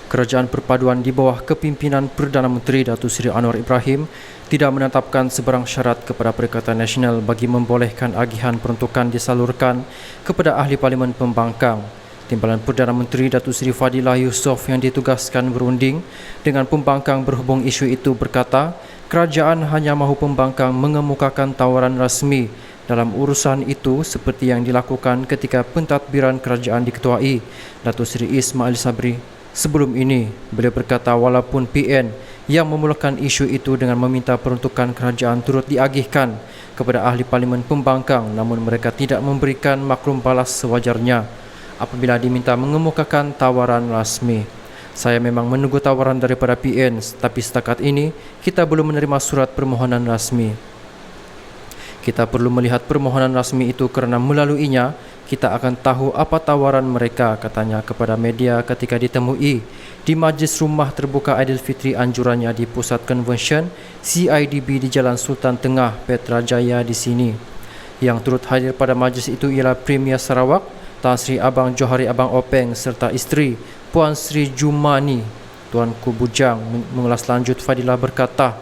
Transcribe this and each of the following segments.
Kerajaan Perpaduan di bawah kepimpinan Perdana Menteri Datuk Seri Anwar Ibrahim tidak menetapkan sebarang syarat kepada Perikatan Nasional bagi membolehkan agihan peruntukan disalurkan kepada Ahli Parlimen Pembangkang. Timbalan Perdana Menteri Datuk Seri Fadilah Yusof yang ditugaskan berunding dengan pembangkang berhubung isu itu berkata, kerajaan hanya mahu pembangkang mengemukakan tawaran rasmi dalam urusan itu seperti yang dilakukan ketika pentadbiran kerajaan diketuai Datuk Seri Ismail Sabri. Sebelum ini, beliau berkata walaupun PN yang memulakan isu itu dengan meminta peruntukan kerajaan turut diagihkan kepada Ahli Parlimen Pembangkang, namun mereka tidak memberikan maklum balas sewajarnya apabila diminta mengemukakan tawaran rasmi. Saya memang menunggu tawaran daripada PN, tapi setakat ini kita belum menerima surat permohonan rasmi. Kita perlu melihat permohonan rasmi itu kerana melaluinya kita akan tahu apa tawaran mereka, katanya kepada media ketika ditemui di Majlis Rumah Terbuka Aidilfitri anjurannya di Pusat Konvensyen CIDB di Jalan Sultan Tengah, Petrajaya di sini. Yang turut hadir pada majlis itu ialah Premier Sarawak, Tan Sri Abang Johari Abang Openg serta isteri Puan Sri Jumani. Tuanku Bujang mengulas lanjut Fadilah berkata,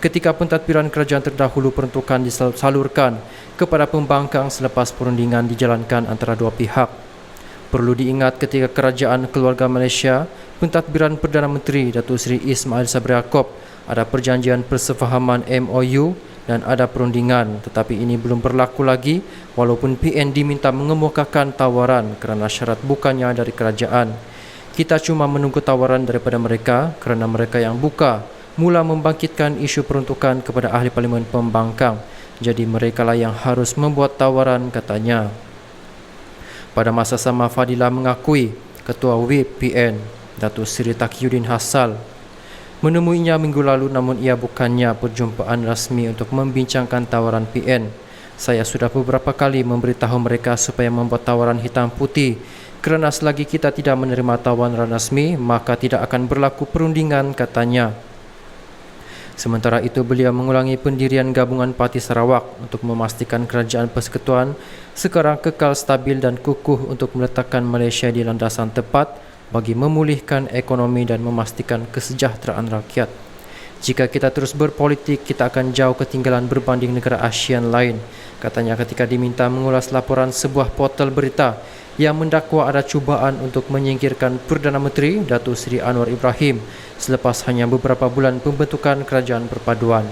ketika pentadbiran kerajaan terdahulu peruntukan disalurkan kepada pembangkang selepas perundingan dijalankan antara dua pihak. Perlu diingat ketika Kerajaan Keluarga Malaysia, pentadbiran Perdana Menteri Datuk Seri Ismail Sabri Yaakob, ada perjanjian persefahaman MOU dan ada perundingan, tetapi ini belum berlaku lagi walaupun PN diminta mengemukakan tawaran kerana syarat bukannya dari kerajaan. Kita cuma menunggu tawaran daripada mereka kerana mereka yang buka mula membangkitkan isu peruntukan kepada Ahli Parlimen Pembangkang. Jadi merekalah yang harus membuat tawaran, katanya. Pada masa sama, Fadilah mengakui Ketua WIP PN Datuk Seri Taqiyuddin Hassal menemuinya minggu lalu, namun ia bukannya perjumpaan rasmi untuk membincangkan tawaran PN. Saya sudah beberapa kali memberitahu mereka supaya membuat tawaran hitam putih kerana selagi kita tidak menerima tawaran rasmi maka tidak akan berlaku perundingan, katanya. Sementara itu, beliau mengulangi pendirian Gabungan Parti Sarawak untuk memastikan kerajaan persekutuan sekarang kekal stabil dan kukuh untuk meletakkan Malaysia di landasan tepat bagi memulihkan ekonomi dan memastikan kesejahteraan rakyat. Jika kita terus berpolitik, kita akan jauh ketinggalan berbanding negara ASEAN lain, katanya ketika diminta mengulas laporan sebuah portal berita yang mendakwa ada cubaan untuk menyingkirkan Perdana Menteri Datuk Seri Anwar Ibrahim selepas hanya beberapa bulan pembentukan Kerajaan Perpaduan.